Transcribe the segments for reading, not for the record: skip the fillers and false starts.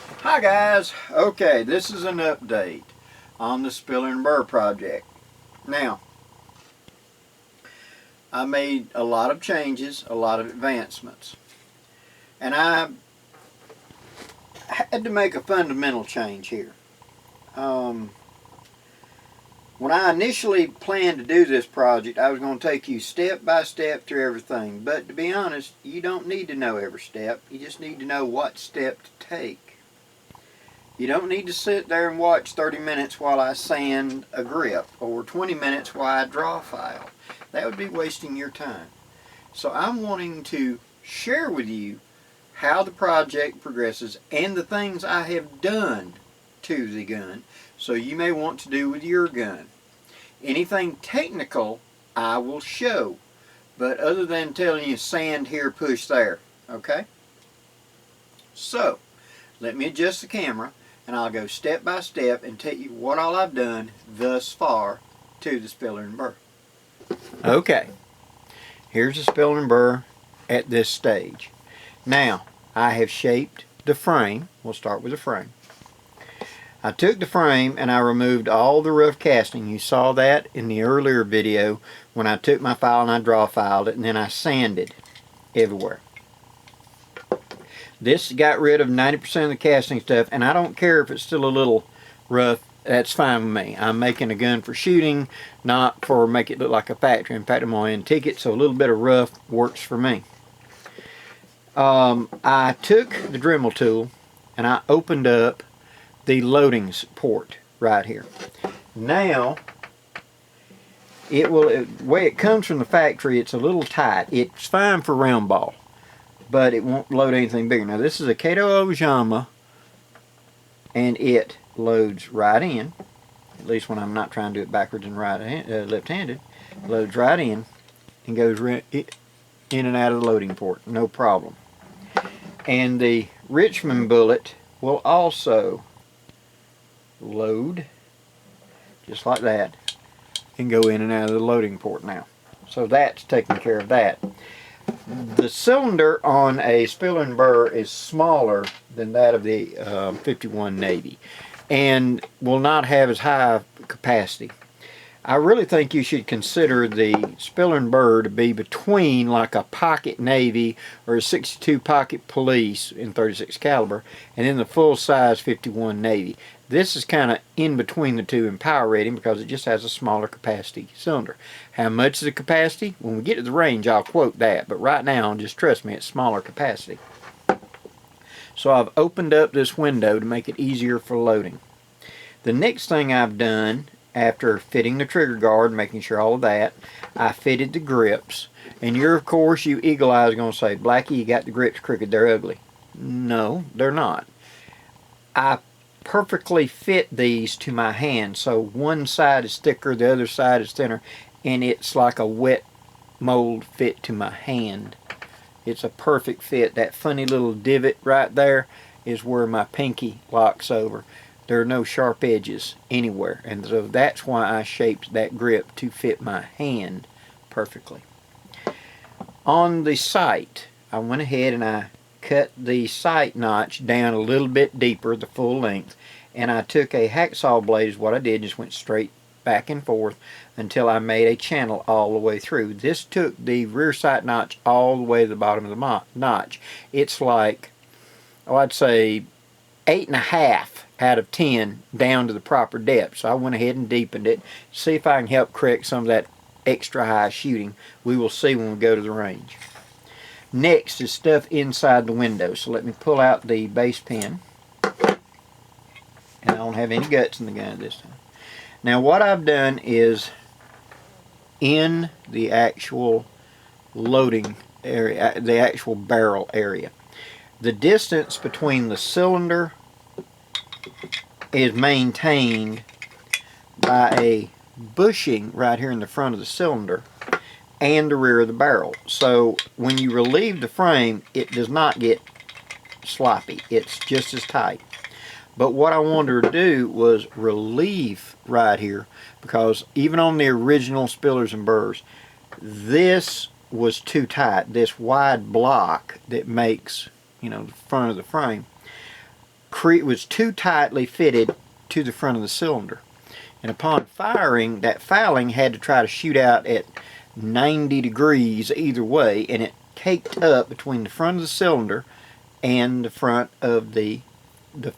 Hi guys, okay, this is an update on the Spiller and Burr project. Now, I made a lot of changes, a lot of advancements, and I had to make a fundamental change here. When I initially planned to do this project, I was going to take you step by step through everything, but to be honest, you don't need to know every step, you just need to know what step to take. You don't need to sit there and watch 30 minutes while I sand a grip or 20 minutes while I draw file. That would be wasting your time. So I'm wanting to share with you how the project progresses and the things I have done to the gun, so you may want to do with your gun. Anything technical I will show, but other than telling you sand here, push there, okay? So let me adjust the camera and I'll go step by step and tell you what all I've done thus far to the Spiller and Burr. Okay, here's the Spiller and Burr at this stage. Now, I have shaped the frame. We'll start with the frame. I took the frame and I removed all the rough casting. You saw that in the earlier video when I took my file and I draw filed it, and then I sanded everywhere. This got rid of 90% of the casting stuff, and I don't care if it's still a little rough. That's fine with me. I'm making a gun for shooting, not for make it look like a factory. In fact, I'm going to antique it, so a little bit of rough works for me. I took the Dremel tool and I opened up the loading port right here. Now, the way it comes from the factory, it's a little tight. It's fine for round ball, but it won't load anything bigger. Now this is a Kato Ojama, and it loads right in, at least when I'm not trying to do it backwards and left-handed. Loads right in and goes in and out of the loading port, no problem. And the Richmond bullet will also load just like that and go in and out of the loading port now. So that's taking care of that. The cylinder on a Spiller and Burr is smaller than that of the 51 Navy and will not have as high capacity. I really think you should consider the Spiller and Burr to be between like a pocket Navy or a 62 pocket Police in 36 caliber and then the full size 51 Navy. This is kind of in between the two in power rating because it just has a smaller capacity cylinder. How much is the capacity? When we get to the range, I'll quote that, but right now, just trust me, it's smaller capacity. So I've opened up this window to make it easier for loading. The next thing I've done, after fitting the trigger guard, making sure all of that, I fitted the grips. And you're, of course, you eagle eyes, going to say, Blackie, you got the grips crooked, they're ugly. No, they're not. I perfectly fit these to my hand, so one side is thicker, the other side is thinner, and it's like a wet mold fit to my hand. It's a perfect fit. That funny little divot right there is where my pinky locks over. There are no sharp edges anywhere, and so that's why I shaped that grip to fit my hand perfectly. On the sight, I went ahead and I cut the sight notch down a little bit deeper, the full length, and I took a hacksaw blade is what I did, just went straight back and forth until I made a channel all the way through. This took the rear sight notch all the way to the bottom of the notch. It's like, oh, I'd say 8.5 out of 10 down to the proper depth. So I went ahead and deepened it, see if I can help correct some of that extra high shooting. We will see when we go to the range. Next is stuff inside the window. So let me pull out the base pin. And I don't have any guts in the gun this time. Now what I've done is in the actual loading area, the actual barrel area, the distance between the cylinder is maintained by a bushing right here in the front of the cylinder and the rear of the barrel. So when you relieve the frame, it does not get sloppy. It's just as tight. But what I wanted to do was relieve right here, because even on the original Spillers and Burrs, this was too tight. This wide block that makes, you know, the front of the frame. was too tightly fitted to the front of the cylinder. And upon firing, that fouling had to try to shoot out at 90 degrees either way, and it caked up between the front of the cylinder and the front of the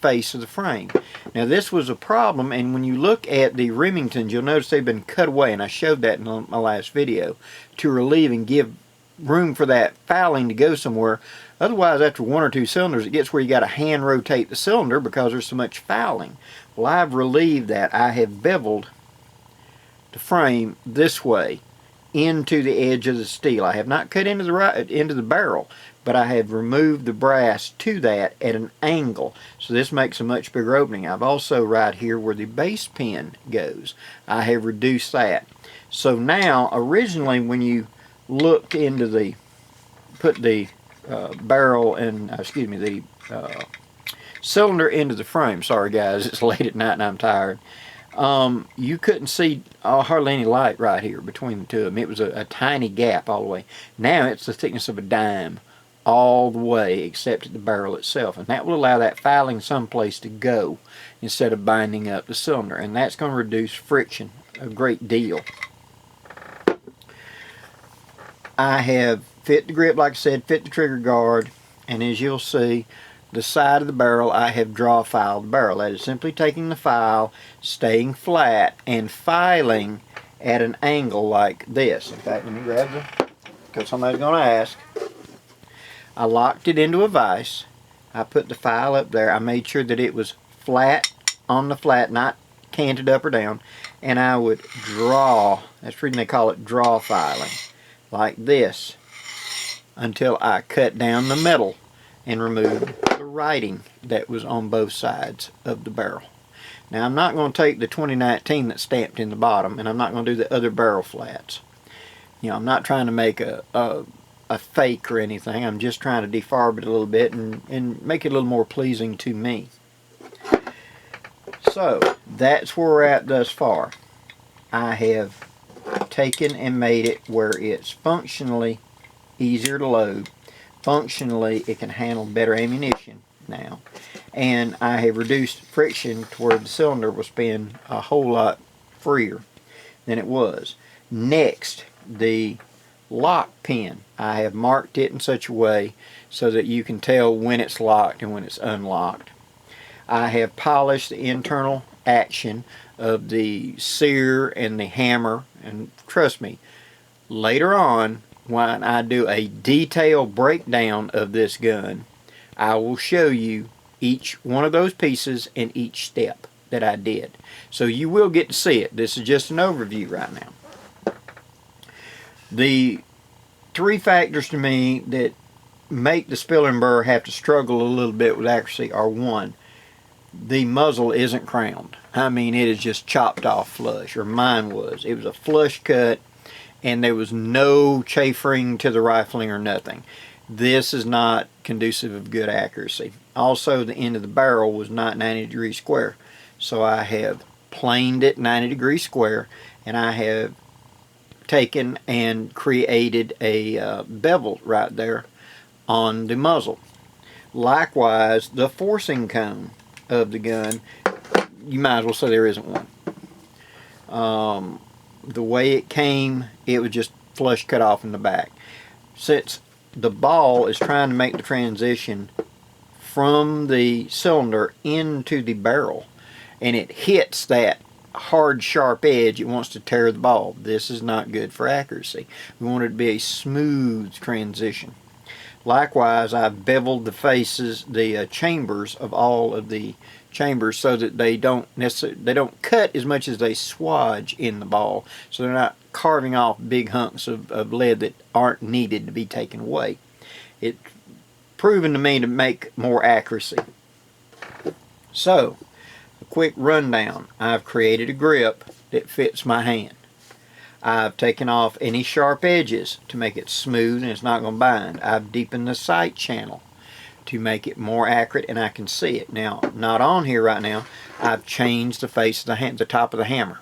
face of the frame. Now this was a problem, and when you look at the Remingtons, you'll notice they've been cut away, and I showed that in my last video, to relieve and give room for that fouling to go somewhere. Otherwise, after one or two cylinders, it gets where you got to hand rotate the cylinder because there's so much fouling. Well, I've relieved that. I have beveled the frame this way into the edge of the steel. I have not cut into the barrel, but I have removed the brass to that at an angle, so this makes a much bigger opening. I've also, right here where the base pin goes, I have reduced that. So now, originally when you looked into the, put the barrel and, the cylinder into the frame, sorry guys, it's late at night and I'm tired, you couldn't see hardly any light right here between the two of them. It was a tiny gap all the way. Now it's the thickness of a dime all the way except at the barrel itself, and that will allow that fouling someplace to go instead of binding up the cylinder, and that's going to reduce friction a great deal. I have fit the grip, like I said, fit the trigger guard, and as you'll see, the side of the barrel, I have draw filed the barrel. That is simply taking the file, staying flat, and filing at an angle like this. In fact, let me grab the, because somebody's going to ask. I locked it into a vise. I put the file up there. I made sure that it was flat on the flat, not canted up or down. And I would draw, that's the reason they call it draw filing, like this, until I cut down the metal and removed the writing that was on both sides of the barrel. Now I'm not going to take the 2019 that's stamped in the bottom, and I'm not going to do the other barrel flats. You know, I'm not trying to make a fake or anything. I'm just trying to defarb it a little bit and make it a little more pleasing to me. So that's where we're at thus far. I have taken and made it where it's functionally easier to load. Functionally, it can handle better ammunition now. And I have reduced friction to where the cylinder will spin a whole lot freer than it was. Next, the lock pin. I have marked it in such a way so that you can tell when it's locked and when it's unlocked. I have polished the internal action of the sear and the hammer, and trust me, later on when I do a detailed breakdown of this gun, I will show you each one of those pieces and each step that I did. So you will get to see it. This is just an overview right now. The three factors to me that make the spiller and burr have to struggle a little bit with accuracy are: one, the muzzle isn't crowned. I mean, it is just chopped off flush, or mine was. It was a flush cut, and there was no chafering to the rifling or nothing. This is not conducive of good accuracy. Also, the end of the barrel was not 90 degrees square. So I have planed it 90 degrees square, and I have taken and created a bevel right there on the muzzle. Likewise, the forcing cone of the gun, you might as well say there isn't one. The way it came, it was just flush cut off in the back. Since the ball is trying to make the transition from the cylinder into the barrel, and it hits that hard sharp edge, it wants to tear the ball. This is not good for accuracy. We want it to be a smooth transition. Likewise, I've beveled the faces, the chambers of all of the chambers, so that they don't cut as much as they swodge in the ball, so they're not carving off big hunks of lead that aren't needed to be taken away. It's proven to me to make more accuracy. So, a quick rundown. I've created a grip that fits my hand. I've taken off any sharp edges to make it smooth and it's not going to bind. I've deepened the sight channel to make it more accurate and I can see it. Now, not on here right now, I've changed the face of the top of the hammer.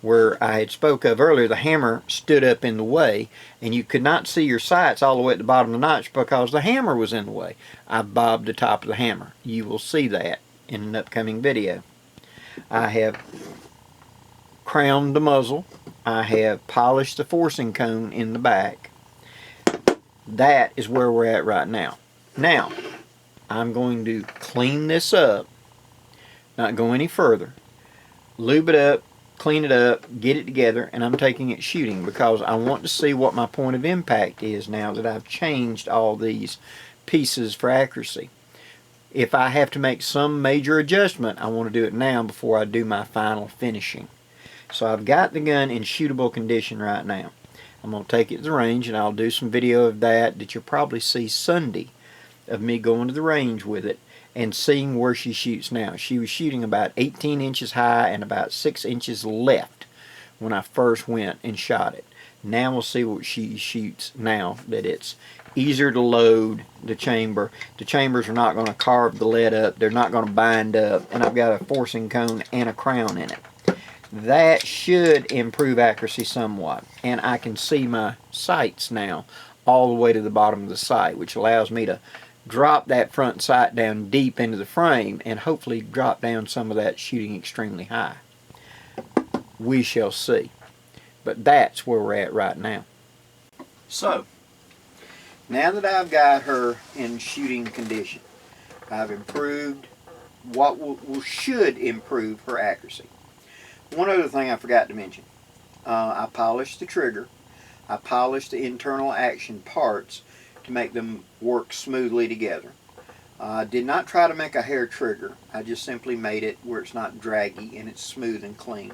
Where I had spoke of earlier, the hammer stood up in the way and you could not see your sights all the way at the bottom of the notch because the hammer was in the way. I've bobbed the top of the hammer. You will see that in an upcoming video. I have crowned the muzzle. I have polished the forcing cone in the back. That is where we're at right now. Now, I'm going to clean this up, not go any further, lube it up, clean it up, get it together, and I'm taking it shooting because I want to see what my point of impact is now that I've changed all these pieces for accuracy. If I have to make some major adjustment, I want to do it now before I do my final finishing. So I've got the gun in shootable condition right now. I'm going to take it to the range, and I'll do some video of that you'll probably see Sunday, of me going to the range with it and seeing where she shoots now. She was shooting about 18 inches high and about 6 inches left when I first went and shot it. Now we'll see what she shoots now that it's easier to load the chamber. The chambers are not going to carve the lead up. They're not going to bind up. And I've got a forcing cone and a crown in it. That should improve accuracy somewhat. And I can see my sights now all the way to the bottom of the sight, which allows me to drop that front sight down deep into the frame and hopefully drop down some of that shooting extremely high. We shall see. But that's where we're at right now. So, now that I've got her in shooting condition, I've improved what should improve her accuracy. One other thing I forgot to mention. I polished the trigger. I polished the internal action parts to make them work smoothly together. I did not try to make a hair trigger. I just simply made it where it's not draggy and it's smooth and clean.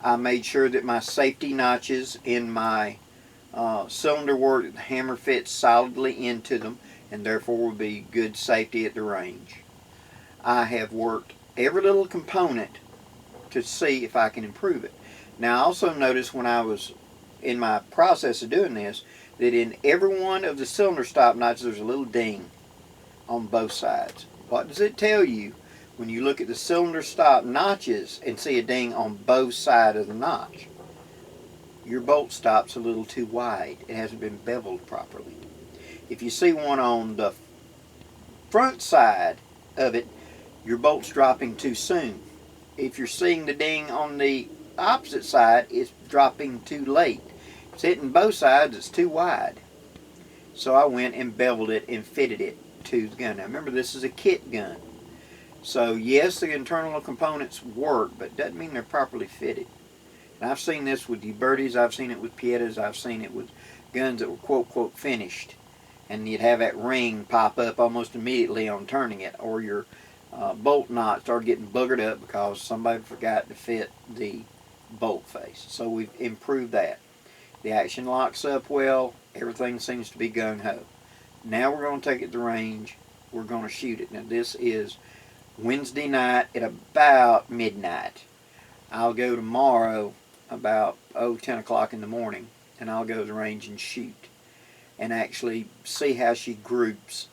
I made sure that my safety notches in my cylinder work, the hammer fits solidly into them and therefore will be good safety at the range. I have worked every little component to see if I can improve it. Now I also noticed when I was in my process of doing this that in every one of the cylinder stop notches there's a little ding on both sides. What does it tell you when you look at the cylinder stop notches and see a ding on both sides of the notch? Your bolt stop's a little too wide. It hasn't been beveled properly. If you see one on the front side of it, your bolt's dropping too soon. If you're seeing the ding on the opposite side, it's dropping too late. It's hitting both sides, it's too wide. So I went and beveled it and fitted it to the gun. Now remember, this is a kit gun. So yes, the internal components work, but doesn't mean they're properly fitted. And I've seen this with the Birdies, I've seen it with Piettas, I've seen it with guns that were quote, quote, finished. And you'd have that ring pop up almost immediately on turning it, or your bolt knot started getting boogered up because somebody forgot to fit the bolt face. So we've improved that. The action locks up well. Everything seems to be gung-ho. Now we're going to take it to range. We're going to shoot it. Now this is Wednesday night at about midnight. I'll go tomorrow about 10 o'clock in the morning, and I'll go to the range and shoot and actually see how she groups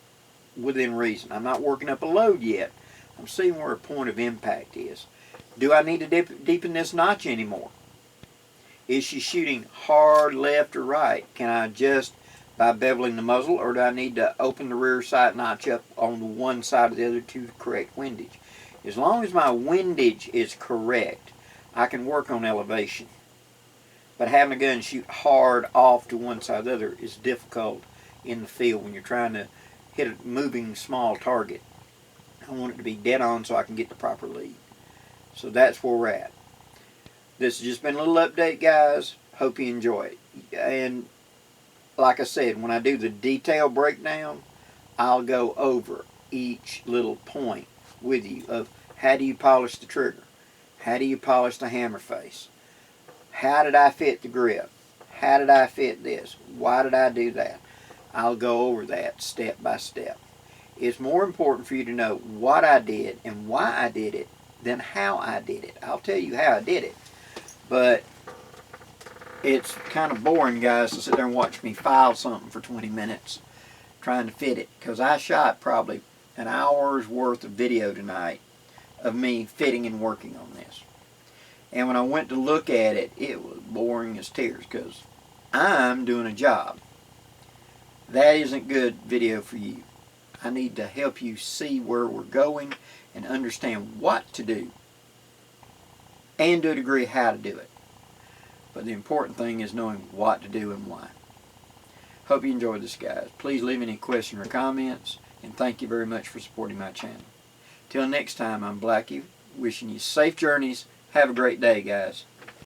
within reason. I'm not working up a load yet. I'm seeing where her point of impact is. Do I need to deepen this notch anymore? Is she shooting hard left or right? Can I adjust by beveling the muzzle, or do I need to open the rear sight notch up on the one side or the other to correct windage? As long as my windage is correct, I can work on elevation. But having a gun shoot hard off to one side or the other is difficult in the field when you're trying to hit a moving small target. I want it to be dead on so I can get the proper lead. So that's where we're at. This has just been a little update, guys. Hope you enjoy it. And like I said, when I do the detail breakdown, I'll go over each little point with you of how do you polish the trigger? How do you polish the hammer face? How did I fit the grip? How did I fit this? Why did I do that? I'll go over that step by step. It's more important for you to know what I did and why I did it than how I did it. I'll tell you how I did it. But it's kind of boring, guys, to sit there and watch me file something for 20 minutes trying to fit it. Because I shot probably an hour's worth of video tonight of me fitting and working on this. And when I went to look at it, it was boring as tears because I'm doing a job. That isn't good video for you. I need to help you see where we're going and understand what to do, and to a degree how to do it. But the important thing is knowing what to do and why. Hope you enjoyed this, guys. Please leave any questions or comments, and thank you very much for supporting my channel. Till next time, I'm Blackie, wishing you safe journeys. Have a great day, guys.